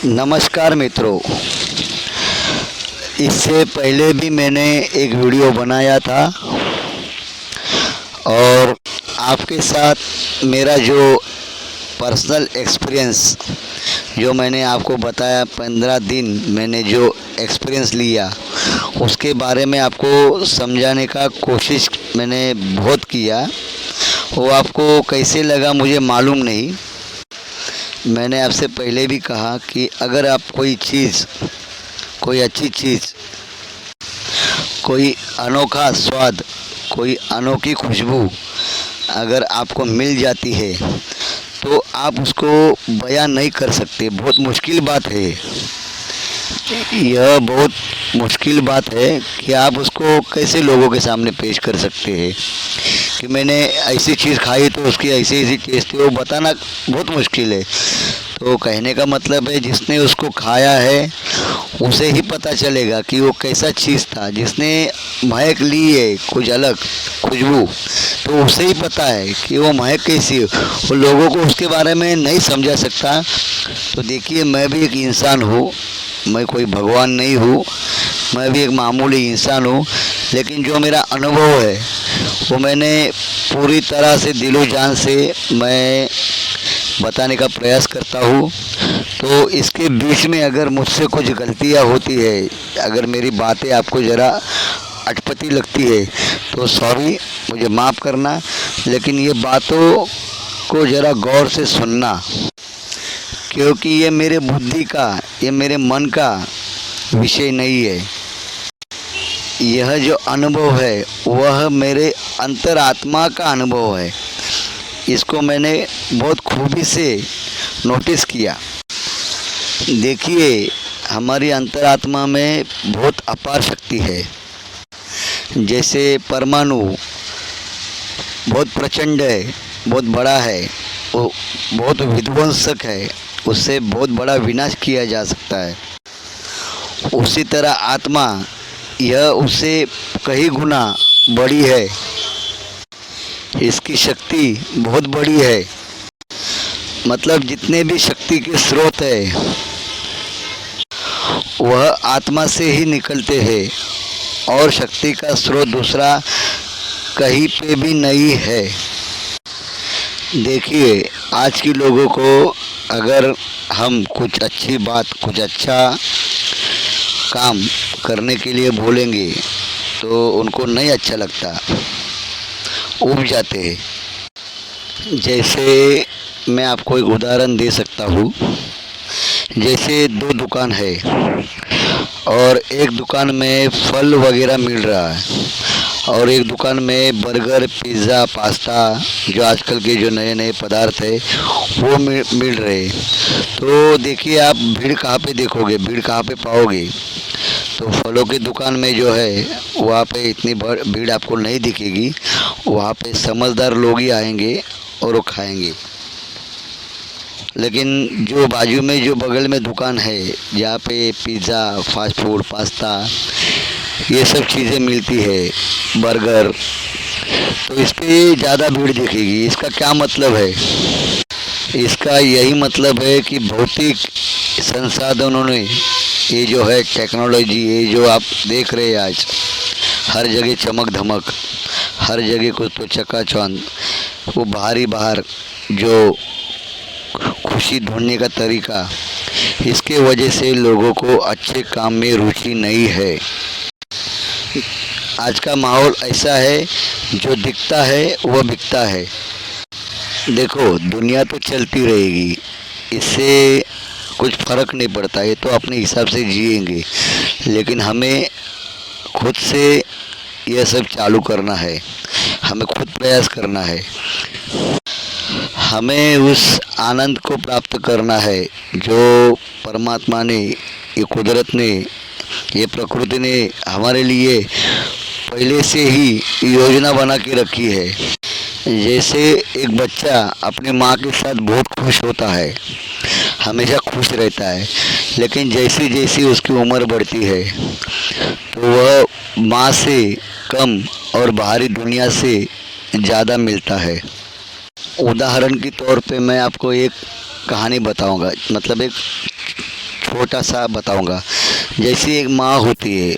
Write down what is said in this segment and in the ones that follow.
नमस्कार मित्रों। इससे पहले भी मैंने एक वीडियो बनाया था और आपके साथ मेरा जो पर्सनल एक्सपीरियंस जो मैंने आपको बताया, 15 दिन मैंने जो एक्सपीरियंस लिया उसके बारे में आपको समझाने का कोशिश मैंने बहुत किया। वो आपको कैसे लगा मुझे मालूम नहीं। मैंने आपसे पहले भी कहा कि अगर आप कोई चीज़, कोई अच्छी चीज़, कोई अनोखा स्वाद, कोई अनोखी खुशबू अगर आपको मिल जाती है तो आप उसको बयान नहीं कर सकते। बहुत मुश्किल बात है, यह बहुत मुश्किल बात है कि आप उसको कैसे लोगों के सामने पेश कर सकते हैं कि मैंने ऐसी चीज़ खाई तो उसकी ऐसी ऐसी टेस्ट है। वो बताना बहुत मुश्किल है। तो कहने का मतलब है जिसने उसको खाया है उसे ही पता चलेगा कि वो कैसा चीज़ था। जिसने महक ली है कुछ अलग खुशबू, तो उसे ही पता है कि वो महक कैसी है। वो लोगों को उसके बारे में नहीं समझा सकता। तो देखिए, मैं भी एक इंसान हूँ, मैं कोई भगवान नहीं हूँ, मैं भी एक मामूली इंसान हूँ। लेकिन जो मेरा अनुभव है वो मैंने पूरी तरह से दिलो जान से मैं बताने का प्रयास करता हूँ। तो इसके बीच में अगर मुझसे कुछ गलतियाँ होती है, अगर मेरी बातें आपको ज़रा अटपटी लगती है तो सॉरी, मुझे माफ़ करना। लेकिन ये बातों को ज़रा गौर से सुनना, क्योंकि ये मेरे बुद्धि का, ये मेरे मन का विषय नहीं है। यह जो अनुभव है वह मेरे अंतरात्मा का अनुभव है। इसको मैंने बहुत खूबी से नोटिस किया। देखिए, हमारी अंतरात्मा में बहुत अपार शक्ति है। जैसे परमाणु बहुत प्रचंड है, बहुत बड़ा है, वो बहुत विध्वंसक है, उससे बहुत बड़ा विनाश किया जा सकता है। उसी तरह आत्मा, यह उससे कई गुना बड़ी है, इसकी शक्ति बहुत बड़ी है। मतलब जितने भी शक्ति के स्रोत है वह आत्मा से ही निकलते हैं और शक्ति का स्रोत दूसरा कहीं पे भी नहीं है। देखिए, आज के लोगों को अगर हम कुछ अच्छी बात, कुछ अच्छा काम करने के लिए बोलेंगे तो उनको नहीं अच्छा लगता, ऊब जाते हैं। जैसे मैं आपको एक उदाहरण दे सकता हूँ। जैसे दो दुकान है और एक दुकान में फल वगैरह मिल रहा है और एक दुकान में बर्गर, पिज़्ज़ा, पास्ता, जो आजकल के जो नए नए पदार्थ है वो मिल रहे। तो देखिए, आप भीड़ कहाँ पे देखोगे, भीड़ कहाँ पे पाओगे? तो फलों की दुकान में जो है वहाँ पे इतनी भीड़ आपको नहीं दिखेगी। वहाँ पे समझदार लोग ही आएंगे और वो खाएंगे। लेकिन जो बाजू में, जो बगल में दुकान है जहाँ पे पिज़्ज़ा, फास्ट फूड, पास्ता, ये सब चीज़ें मिलती है, बर्गर, तो इस पे ज़्यादा भीड़ दिखेगी। इसका क्या मतलब है? इसका यही मतलब है कि भौतिक संसाधनों ने, ये जो है टेक्नोलॉजी, ये जो आप देख रहे हैं आज, हर जगह चमक धमक, हर जगह कुछ तो चकाचौंध, वो बाहर जो खुशी ढूंढने का तरीका, इसके वजह से लोगों को अच्छे काम में रुचि नहीं है। आज का माहौल ऐसा है, जो दिखता है वह बिकता है। देखो, दुनिया तो चलती रहेगी, इससे कुछ फ़र्क नहीं पड़ता, ये तो अपने हिसाब से जिएंगे। लेकिन हमें खुद से यह सब चालू करना है, हमें खुद प्रयास करना है, हमें उस आनंद को प्राप्त करना है जो परमात्मा ने, ये कुदरत ने, ये प्रकृति ने हमारे लिए पहले से ही योजना बना के रखी है। जैसे एक बच्चा अपनी माँ के साथ बहुत खुश होता है, हमेशा खुश रहता है, लेकिन जैसी जैसी उसकी उम्र बढ़ती है तो वह माँ से कम और बाहरी दुनिया से ज़्यादा मिलता है। उदाहरण के तौर पे मैं आपको एक कहानी बताऊंगा, मतलब एक छोटा सा बताऊंगा। जैसे एक माँ होती है,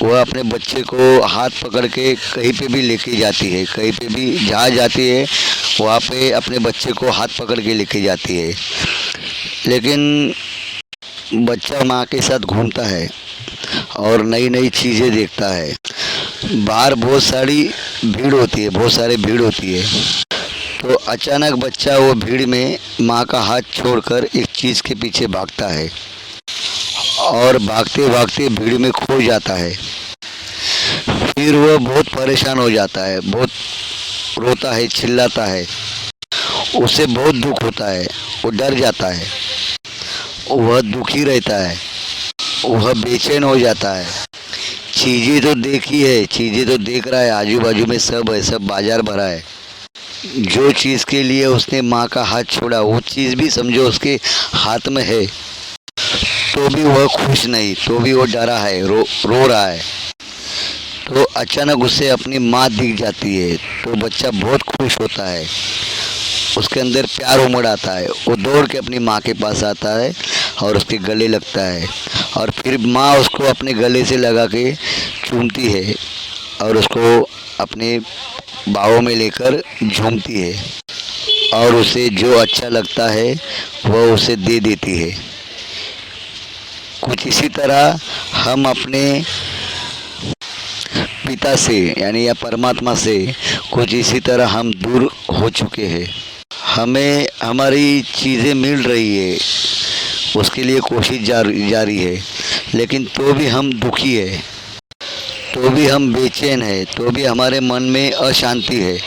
वह अपने बच्चे को हाथ पकड़ के कहीं पे भी लेके जाती है, कहीं पे भी जहाँ जाती है वहाँ पे अपने बच्चे को हाथ पकड़ के लेके जाती है। लेकिन बच्चा माँ के साथ घूमता है और नई नई चीज़ें देखता है। बाहर बहुत सारी भीड़ होती है, बहुत सारी भीड़ होती है, तो अचानक बच्चा वो भीड़ में माँ का हाथ छोड़कर एक चीज़ के पीछे भागता है और भागते भागते भीड़ में खो जाता है। फिर वह बहुत परेशान हो जाता है, बहुत रोता है, चिल्लाता है, उसे बहुत दुख होता है, वो डर जाता है, वह दुखी रहता है, वह बेचैन हो जाता है। चीज़ें तो देखी है, चीज़ें तो देख रहा है, आजू बाजू में सब है, सब बाजार भरा है। जो चीज़ के लिए उसने माँ का हाथ छोड़ा वो चीज़ भी समझो उसके हाथ में है, तो भी वह खुश नहीं, तो भी वो डरा है, रो रहा है। तो अचानक उसे अपनी माँ दिख जाती है, तो बच्चा बहुत खुश होता है, उसके अंदर प्यार उमड़ आता है। वो दौड़ के अपनी माँ के पास आता है और उसके गले लगता है, और फिर माँ उसको अपने गले से लगा के चूमती है और उसको अपने बाहों में लेकर झूमती है, और उसे जो अच्छा लगता है वह उसे दे देती है। कुछ इसी तरह हम अपने पिता से यानी या परमात्मा से कुछ इसी तरह हम दूर हो चुके हैं। हमें हमारी चीज़ें मिल रही है, उसके लिए कोशिश जारी है, लेकिन तो भी हम दुखी है, तो भी हम बेचैन है, तो भी हमारे मन में अशांति है,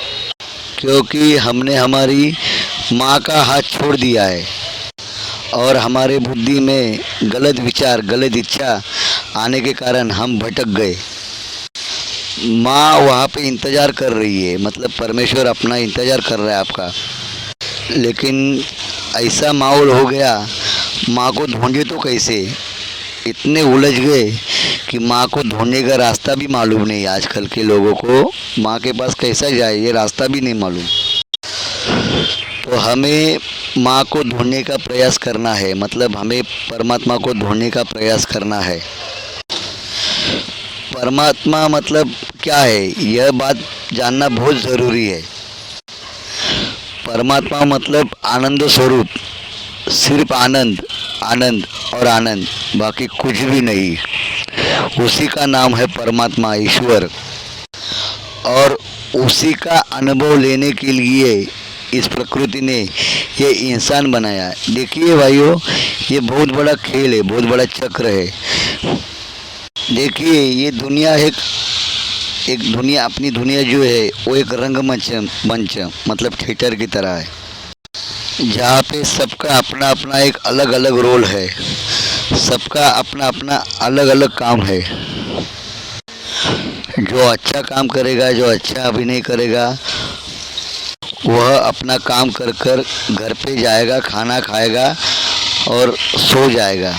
क्योंकि हमने हमारी माँ का हाथ छोड़ दिया है और हमारे बुद्धि में गलत विचार, गलत इच्छा आने के कारण हम भटक गए। माँ वहाँ पे इंतज़ार कर रही है, मतलब परमेश्वर अपना इंतज़ार कर रहा है आपका, लेकिन ऐसा माहौल हो गया, माँ को ढूंढे तो कैसे, इतने उलझ गए कि माँ को ढूंढने का रास्ता भी मालूम नहीं। आजकल के लोगों को माँ के पास कैसा जाए ये रास्ता भी नहीं मालूम। तो हमें माँ को ढूंढने का प्रयास करना है, मतलब हमें परमात्मा को ढूंढने का प्रयास करना है। परमात्मा मतलब क्या है, यह बात जानना बहुत ज़रूरी है। परमात्मा मतलब आनंद स्वरूप, सिर्फ आनंद, आनंद और आनंद, बाकी कुछ भी नहीं। उसी का नाम है परमात्मा, ईश्वर। और उसी का अनुभव लेने के लिए इस प्रकृति ने ये इंसान बनाया। देखिए भाइयों, ये बहुत बड़ा खेल है, बहुत बड़ा चक्र है। देखिए ये दुनिया एक दुनिया, अपनी दुनिया जो है वो एक रंगमंच मंच मतलब थिएटर की तरह है, जहाँ पे सबका अपना अपना एक अलग अलग रोल है, सबका अपना अपना अलग अलग काम है। जो अच्छा काम करेगा, जो अच्छा अभिनय करेगा, वह अपना काम कर कर घर पे जाएगा, खाना खाएगा और सो जाएगा।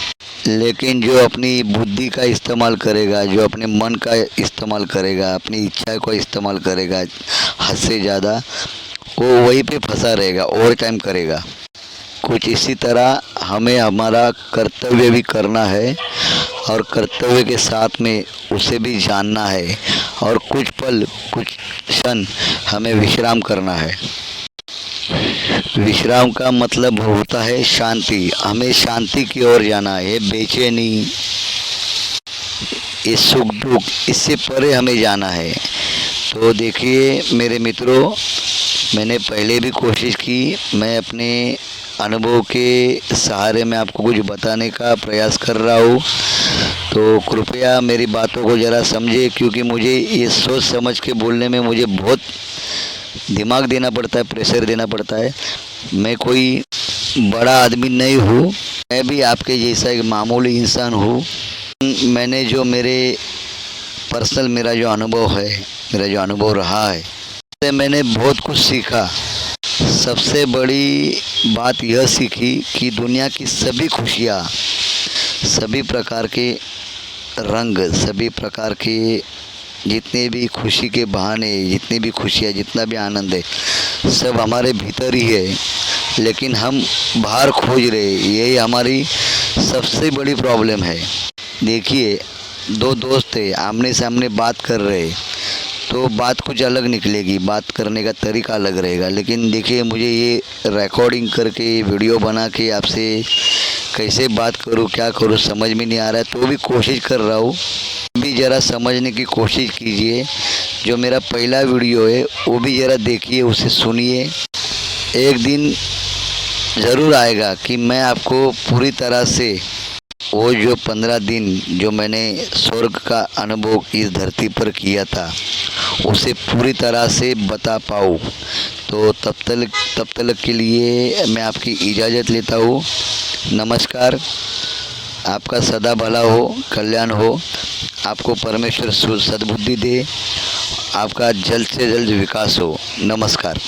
लेकिन जो अपनी बुद्धि का इस्तेमाल करेगा, जो अपने मन का इस्तेमाल करेगा, अपनी इच्छा को इस्तेमाल करेगा हद से ज़्यादा, वो वहीं पे फंसा रहेगा, ओवर टाइम करेगा। कुछ इसी तरह हमें हमारा कर्तव्य भी करना है, और कर्तव्य के साथ में उसे भी जानना है, और कुछ पल, कुछ क्षण हमें विश्राम करना है। विश्राम का मतलब होता है शांति। हमें शांति की ओर जाना है। बेचैनी, ये सुख दुख, इससे परे हमें जाना है। तो देखिए मेरे मित्रों, मैंने पहले भी कोशिश की, मैं अपने अनुभव के सहारे में आपको कुछ बताने का प्रयास कर रहा हूँ। तो कृपया मेरी बातों को ज़रा समझे, क्योंकि मुझे ये सोच समझ के बोलने में मुझे बहुत दिमाग देना पड़ता है, प्रेशर देना पड़ता है। मैं कोई बड़ा आदमी नहीं हूँ, मैं भी आपके जैसा एक मामूली इंसान हूँ। मैंने जो मेरे पर्सनल मेरा जो अनुभव है, मेरा जो अनुभव रहा है, उससे मैंने बहुत कुछ सीखा। सबसे बड़ी बात यह सीखी कि दुनिया की सभी खुशियाँ, सभी प्रकार के रंग, सभी प्रकार के जितने भी खुशी के बहाने, जितनी भी खुशियाँ, जितना भी आनंद है, सब हमारे भीतर ही है, लेकिन हम बाहर खोज रहे। यही हमारी सबसे बड़ी प्रॉब्लम है। देखिए, दो दोस्त थे, आमने सामने बात कर रहे, तो बात कुछ अलग निकलेगी, बात करने का तरीका अलग रहेगा। लेकिन देखिए, मुझे ये रिकॉर्डिंग करके वीडियो बना के आपसे कैसे बात करूँ, क्या करूँ, समझ में नहीं आ रहा है, तो भी कोशिश कर रहा हूँ। भी ज़रा समझने की कोशिश कीजिए। जो मेरा पहला वीडियो है वो भी ज़रा देखिए, उसे सुनिए। एक दिन ज़रूर आएगा कि मैं आपको पूरी तरह से वो जो 15 दिन जो मैंने स्वर्ग का अनुभव इस धरती पर किया था उसे पूरी तरह से बता पाऊँ। तो तब तक के लिए मैं आपकी इजाज़त लेता हूँ। नमस्कार। आपका सदा भला हो, कल्याण हो, आपको परमेश्वर सद्बुद्धि दे, आपका जल्द से जल्द विकास हो। नमस्कार।